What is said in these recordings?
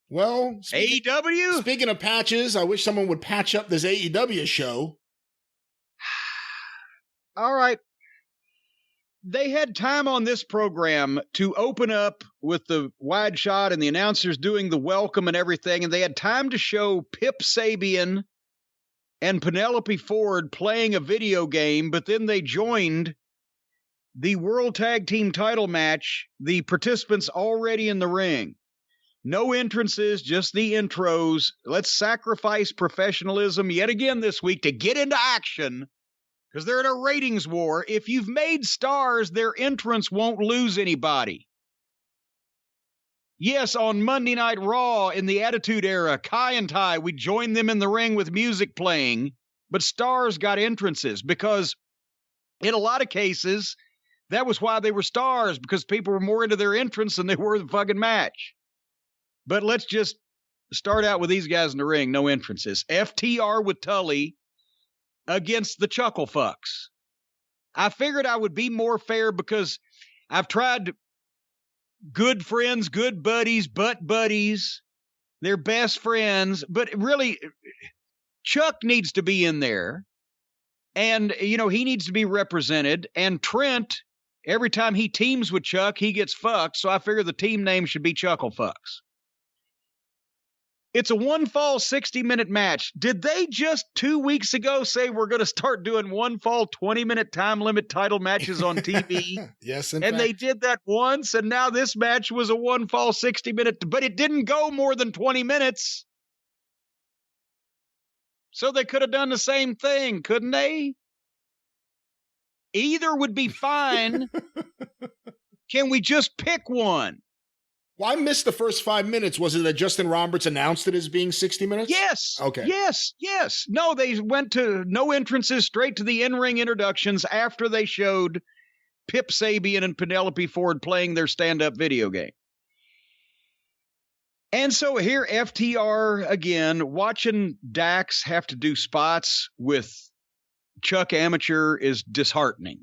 Well, AEW? Speaking of patches, I wish someone would patch up this AEW show. All right. They had time on this program to open up with the wide shot and the announcers doing the welcome and everything, and they had time to show Pip Sabian and Penelope Ford playing a video game, but then they joined the World Tag Team title match, the participants already in the ring. No entrances, just the intros. Let's sacrifice professionalism yet again this week to get into action, because they're in a ratings war. If you've made stars, their entrance won't lose anybody. Yes, on Monday Night Raw in the Attitude Era, Kai and Tai, we joined them in the ring with music playing, but stars got entrances because in a lot of cases, that was why they were stars, because people were more into their entrance than they were the fucking match. But let's just start out with these guys in the ring, no entrances. FTR with Tully against the Chuckle Fucks. I figured I would be more fair because I've tried good friends, good buddies, butt buddies. They're best friends. But really, Chuck needs to be in there. And, you know, he needs to be represented. And Trent, every time he teams with Chuck, he gets fucked. So I figure the team name should be Chuckle Fucks. It's a one-fall 60-minute match. Did they just 2 weeks ago say we're going to start doing one-fall 20-minute time limit title matches on TV? Yes, and they did that once, and now this match was a one-fall 60-minute, but it didn't go more than 20 minutes. So they could have done the same thing, couldn't they? Either would be fine. Can we just pick one? Well, I missed the first 5 minutes. Was it that Justin Roberts announced it as being 60 minutes? Yes. Okay. Yes. No, they went to no entrances, straight to the in-ring introductions after they showed Pip Sabian and Penelope Ford playing their stand-up video game. And so here, FTR again, watching Dax have to do spots with Chuck Amateur is disheartening.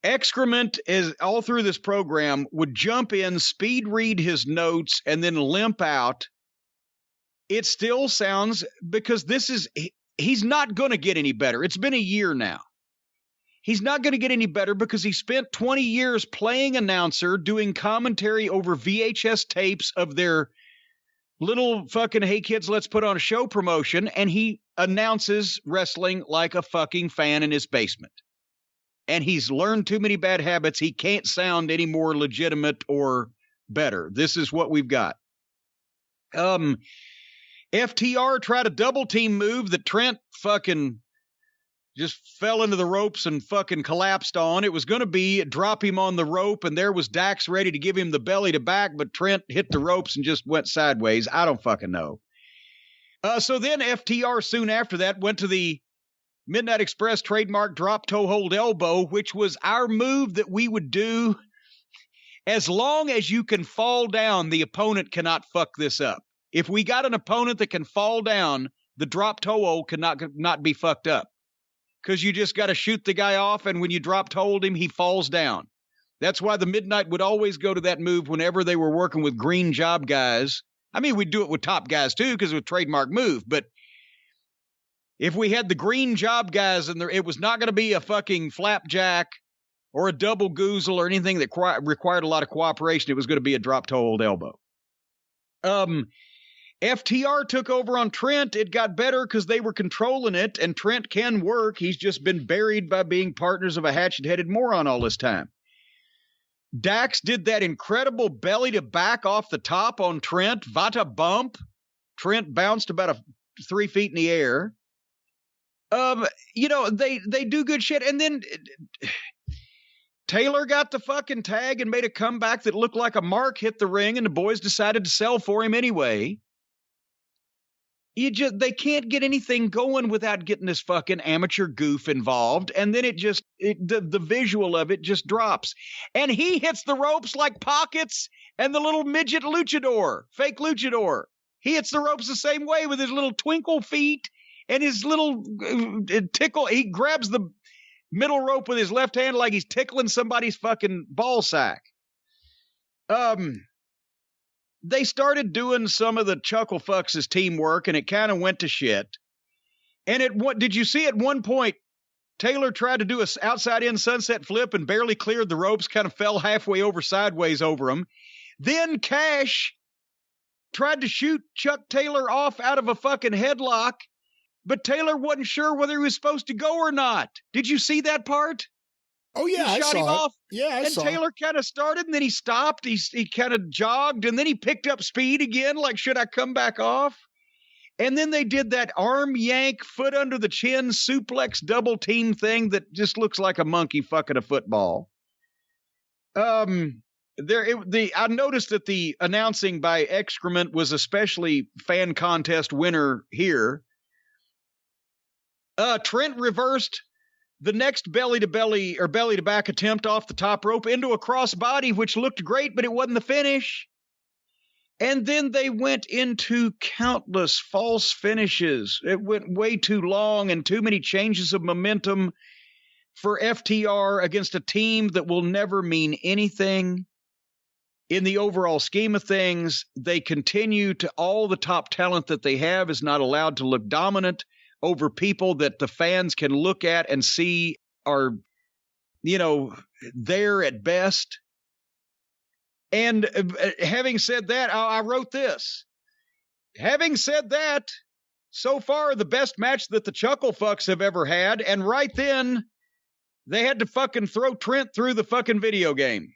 Excrement is all through this program would jump in, speed read his notes, and then limp out. It still sounds, because he's not going to get any better. It's been a year now. He's not going to get any better because he spent 20 years playing announcer, doing commentary over VHS tapes of their little fucking, hey kids, let's put on a show promotion. And he announces wrestling like a fucking fan in his basement. And he's learned too many bad habits. He can't sound any more legitimate or better. This is what we've got. FTR tried a double team move that Trent fucking just fell into the ropes and fucking collapsed on. It was going to be drop him on the rope, and there was Dax ready to give him the belly to back, but Trent hit the ropes and just went sideways. I don't fucking know. So then FTR soon after that went to the Midnight Express trademark drop toe hold elbow, which was our move that we would do. As long as you can fall down, the opponent cannot fuck this up. If we got an opponent that can fall down, the drop toe hold cannot be fucked up. Because you just got to shoot the guy off, and when you drop toe hold him, he falls down. That's why the Midnight would always go to that move whenever they were working with green job guys. I mean, we'd do it with top guys too, because it was a trademark move, but if we had the green job guys and it was not going to be a fucking flapjack or a double goozle or anything that required a lot of cooperation, it was going to be a drop toe hold elbow. FTR took over on Trent. It got better because they were controlling it, and Trent can work. He's just been buried by being partners of a hatchet-headed moron all this time. Dax did that incredible belly to back off the top on Trent. Vata bump. Trent bounced about 3 feet in the air. You know, they do good shit. And then Taylor got the fucking tag and made a comeback that looked like a mark hit the ring, and the boys decided to sell for him anyway. They can't get anything going without getting this fucking amateur goof involved. And then the visual of it just drops. And he hits the ropes like Pockets and the little midget luchador, fake luchador. He hits the ropes the same way with his little twinkle feet and his little tickle. He grabs the middle rope with his left hand like he's tickling somebody's fucking ball sack. they started doing some of the Chuckle Fucks' teamwork, and it kind of went to shit. And what did you see at one point? Taylor tried to do a outside-in sunset flip and barely cleared the ropes, kind of fell halfway over sideways over him. Then Cash tried to shoot Chuck Taylor off out of a fucking headlock, but Taylor wasn't sure whether he was supposed to go or not. Did you see that part? Oh, yeah, I shot him saw it. off. Yeah, I saw it. And Taylor kind of started, and then he stopped. He kind of jogged, and then he picked up speed again, like, should I come back off? And then they did that arm yank, foot under the chin, suplex double team thing that just looks like a monkey fucking a football. I noticed that the announcing by Excrement was especially fan contest winner here. Trent reversed the next belly to belly or belly to back attempt off the top rope into a crossbody, which looked great, but it wasn't the finish. And then they went into countless false finishes. It went way too long and too many changes of momentum for FTR against a team that will never mean anything. In the overall scheme of things, they continue to, all the top talent that they have is not allowed to look dominant over people that the fans can look at and see are, there at best. And having said that, I wrote this. Having said that, so far the best match that the Chuckle Fucks have ever had, and right then they had to fucking throw Trent through the fucking video game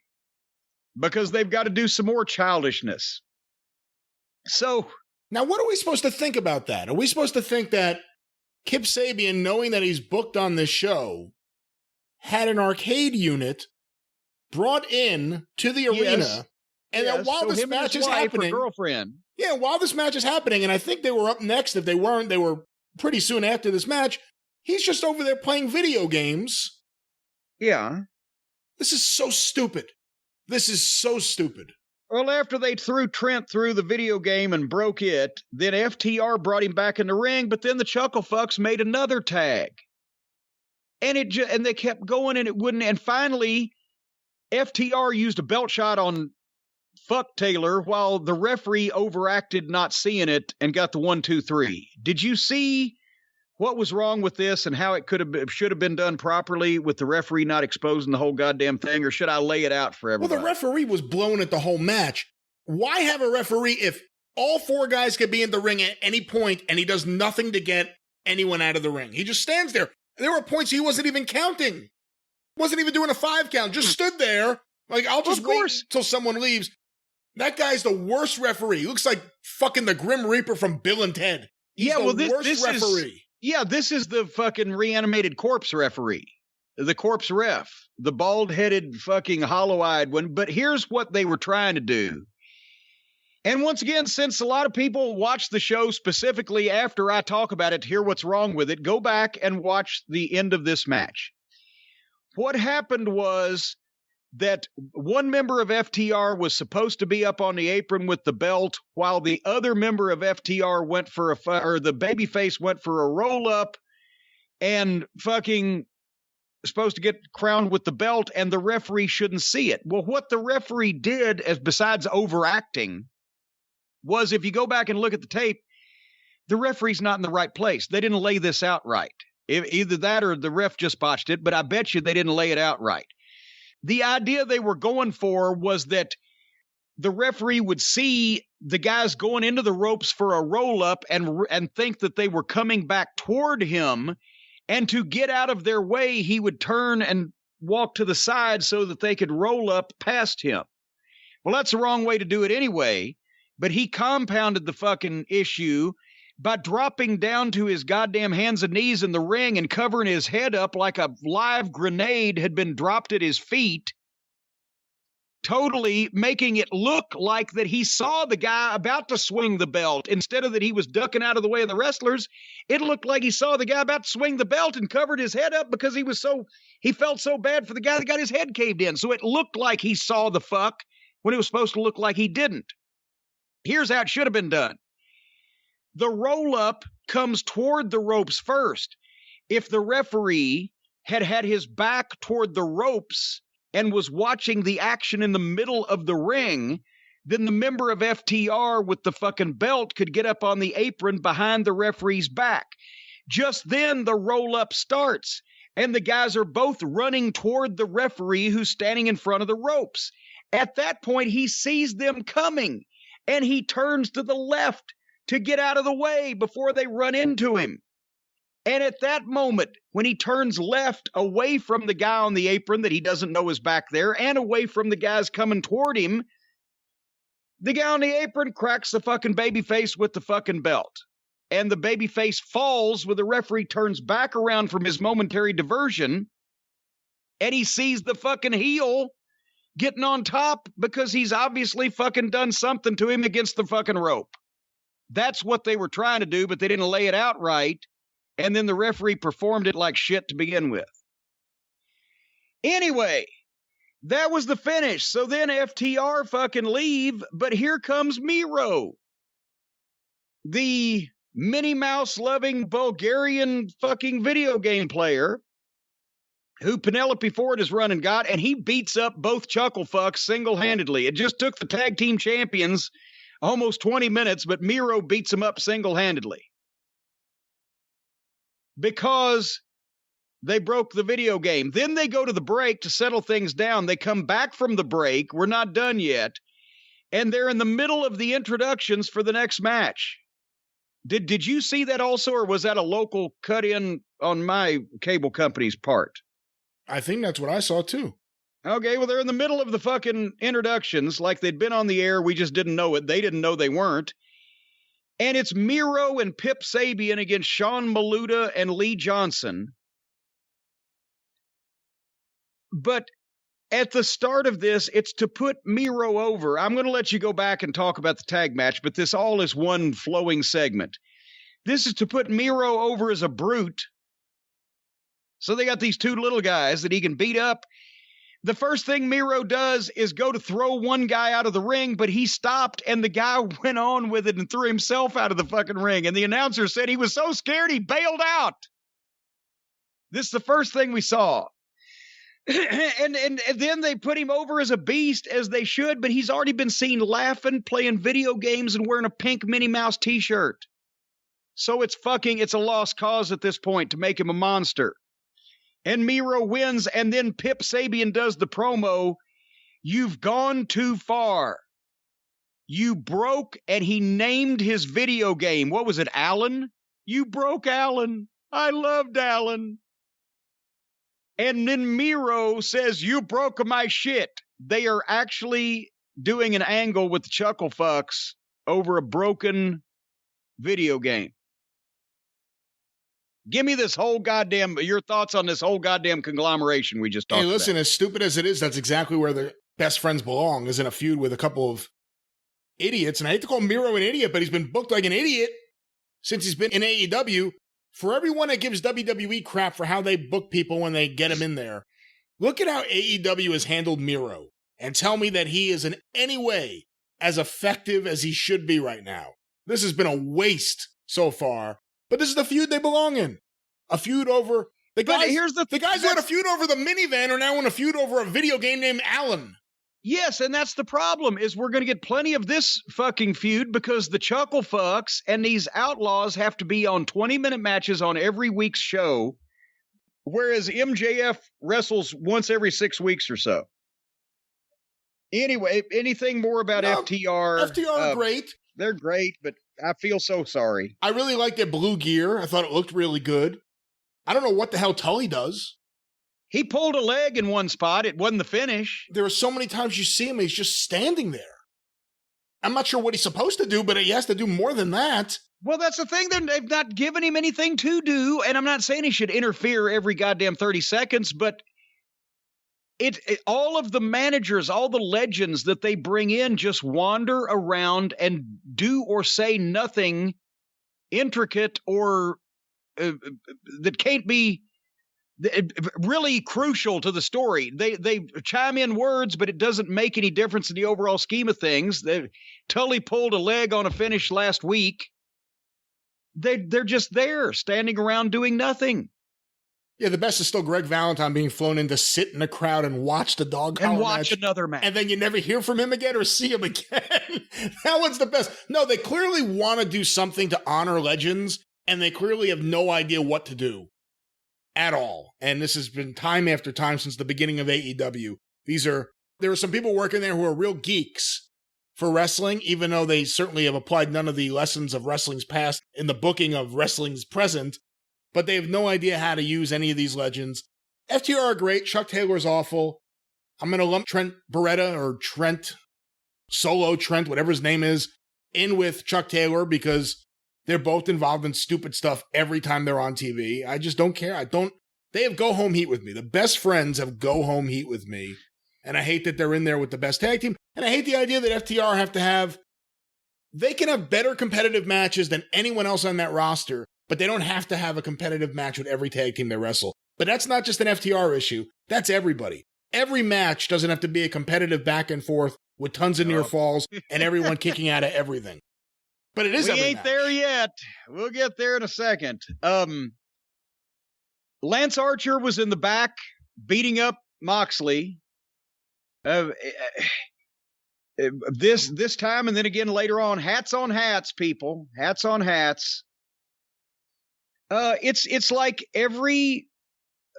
because they've got to do some more childishness. So now, what are we supposed to think about that? Are we supposed to think that Kip Sabian, knowing that he's booked on this show, had an arcade unit brought in to the arena, and that while this match is happening, girlfriend, while this match is happening, and I think they were up next. If they weren't, they were pretty soon after this match. He's just over there playing video games. Yeah, this is so stupid. This is so stupid. Well, after they threw Trent through the video game and broke it, then FTR brought him back in the ring. But then the Chuckle Fucks made another tag, and and they kept going, and it wouldn't. And finally, FTR used a belt shot on Fuck Taylor while the referee overacted not seeing it and got the 1, 2, 3. Did you see what was wrong with this and how it should have been done properly with the referee not exposing the whole goddamn thing, or should I lay it out for everybody? Well, the referee was blown at the whole match. Why have a referee if all four guys could be in the ring at any point and he does nothing to get anyone out of the ring? He just stands there. There were points he wasn't even counting. Wasn't even doing a 5 count, just stood there. Like, I'll just wait till someone leaves. That guy's the worst referee. He looks like fucking the Grim Reaper from Bill and Ted. He's the worst referee. This is the fucking reanimated corpse referee. The corpse ref. The bald-headed fucking hollow-eyed one. But here's what they were trying to do. And once again, since a lot of people watch the show specifically after I talk about it to hear what's wrong with it, go back and watch the end of this match. What happened was that one member of FTR was supposed to be up on the apron with the belt, while the other member of FTR went for the babyface went for a roll up and fucking supposed to get crowned with the belt, and the referee shouldn't see it. Well, what the referee did, as besides overacting, was, if you go back and look at the tape, the referee's not in the right place. They didn't lay this out right. Either that or the ref just botched it, but I bet you they didn't lay it out right. The idea they were going for was that the referee would see the guys going into the ropes for a roll-up and think that they were coming back toward him, and to get out of their way, he would turn and walk to the side so that they could roll up past him. Well, that's the wrong way to do it anyway, but he compounded the fucking issue by dropping down to his goddamn hands and knees in the ring and covering his head up like a live grenade had been dropped at his feet, totally making it look like that he saw the guy about to swing the belt. Instead of that he was ducking out of the way of the wrestlers, it looked like he saw the guy about to swing the belt and covered his head up because he felt so bad for the guy that got his head caved in. So it looked like he saw the fuck when it was supposed to look like he didn't. Here's how it should have been done. The roll-up comes toward the ropes first. If the referee had his back toward the ropes and was watching the action in the middle of the ring, then the member of FTR with the fucking belt could get up on the apron behind the referee's back. Just then, the roll-up starts, and the guys are both running toward the referee who's standing in front of the ropes. At that point, he sees them coming, and he turns to the left to get out of the way before they run into him. And at that moment, when he turns left away from the guy on the apron that he doesn't know is back there and away from the guys coming toward him, the guy on the apron cracks the fucking babyface with the fucking belt. And the babyface falls when the referee turns back around from his momentary diversion, and he sees the fucking heel getting on top because he's obviously fucking done something to him against the fucking rope. That's what they were trying to do, but they didn't lay it out right. And then the referee performed it like shit to begin with. Anyway, that was the finish. So then FTR fucking leave, but here comes Miro, the Minnie Mouse loving Bulgarian fucking video game player who Penelope Ford has run and got, and he beats up both chuckle fucks single-handedly. It just took the tag team champions almost 20 minutes, but Miro beats them up single-handedly. Because they broke the video game. Then they go to the break to settle things down. They come back from the break. We're not done yet. And they're in the middle of the introductions for the next match. Did you see that also, or was that a local cut-in on my cable company's part? I think that's what I saw, too. Okay, well, they're in the middle of the fucking introductions like they'd been on the air. We just didn't know it. They didn't know they weren't. And it's Miro and Pip Sabian against Sean Maluda and Lee Johnson. But at the start of this, it's to put Miro over. I'm going to let you go back and talk about the tag match, but this all is one flowing segment. This is to put Miro over as a brute. So they got these two little guys that he can beat up. The first thing Miro does is go to throw one guy out of the ring, but he stopped, and the guy went on with it and threw himself out of the fucking ring. And the announcer said he was so scared he bailed out. This is the first thing we saw. and then they put him over as a beast, as they should, but he's already been seen laughing, playing video games, and wearing a pink Minnie Mouse t-shirt. So it's a lost cause at this point to make him a monster. And Miro wins, and then Pip Sabian does the promo. You've gone too far. You broke, and he named his video game. What was it, Alan? You broke Alan. I loved Alan. And then Miro says, you broke my shit. They are actually doing an angle with the chuckle fucks over a broken video game. Give me this whole your thoughts on this whole goddamn conglomeration we just talked about. Hey, listen, as stupid as it is, that's exactly where the best friends belong, is in a feud with a couple of idiots. And I hate to call Miro an idiot, but he's been booked like an idiot since he's been in AEW. For everyone that gives WWE crap for how they book people when they get him in there, look at how AEW has handled Miro and tell me that he is in any way as effective as he should be right now. This has been a waste so far. But this is the feud they belong in. A feud over... The guys who had a feud over the minivan are now in a feud over a video game named Alan. Yes, and that's the problem, is we're going to get plenty of this fucking feud because the chuckle fucks and these outlaws have to be on 20-minute matches on every week's show, whereas MJF wrestles once every 6 weeks or so. Anyway, anything more about FTR? FTR are great. They're great, but I feel so sorry. I really like their blue gear. I thought it looked really good. I don't know what the hell Tully does. He pulled a leg in one spot. It wasn't the finish. There are so many times you see him, he's just standing there. I'm not sure what he's supposed to do, but he has to do more than that. Well, that's the thing. They've not given him anything to do, and I'm not saying he should interfere every goddamn 30 seconds, but all of the managers, all the legends that they bring in just wander around and do or say nothing intricate or that can't be really crucial to the story. They chime in words, but it doesn't make any difference in the overall scheme of things. Tully pulled a leg on a finish last week. They're just there, standing around doing nothing. Yeah, the best is still Greg Valentine being flown in to sit in the crowd and watch the dog collar and watch match, another match. and then you never hear from him again or see him again. That one's the best. No, they clearly want to do something to honor legends, and they clearly have no idea what to do at all. And this has been time after time since the beginning of AEW. There are some people working there who are real geeks for wrestling, even though they certainly have applied none of the lessons of wrestling's past in the booking of wrestling's present, but they have no idea how to use any of these legends. FTR are great. Chuck Taylor's awful. I'm going to lump Trent Beretta or Solo Trent, whatever his name is, in with Chuck Taylor because they're both involved in stupid stuff every time they're on TV. I just don't care. They have go home heat with me. The best friends have go home heat with me. And I hate that they're in there with the best tag team. And I hate the idea that FTR they can have better competitive matches than anyone else on that roster, but they don't have to have a competitive match with every tag team they wrestle. But that's not just an FTR issue. That's everybody. Every match doesn't have to be a competitive back and forth with tons of near falls and everyone kicking out of everything. But it is. We ain't there yet. We'll get there in a second. Lance Archer was in the back beating up Moxley. This time and then again later on. Hats on hats, people. Hats on hats. It's like every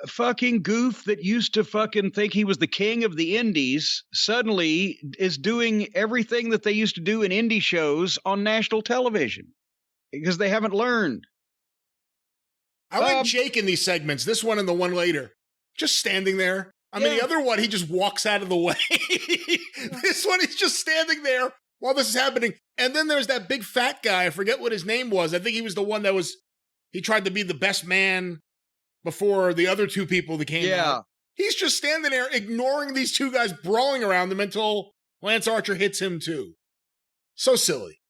fucking goof that used to fucking think he was the king of the indies suddenly is doing everything that they used to do in indie shows on national television because they haven't learned. I like Jake in these segments, this one and the one later, just standing there. I mean, the other one, he just walks out of the way. This one, he's just standing there while this is happening. And then there's that big fat guy. I forget what his name was. I think he was the one he tried to be the best man before the other two people that came out. He's just standing there ignoring these two guys brawling around them until Lance Archer hits him too. So silly.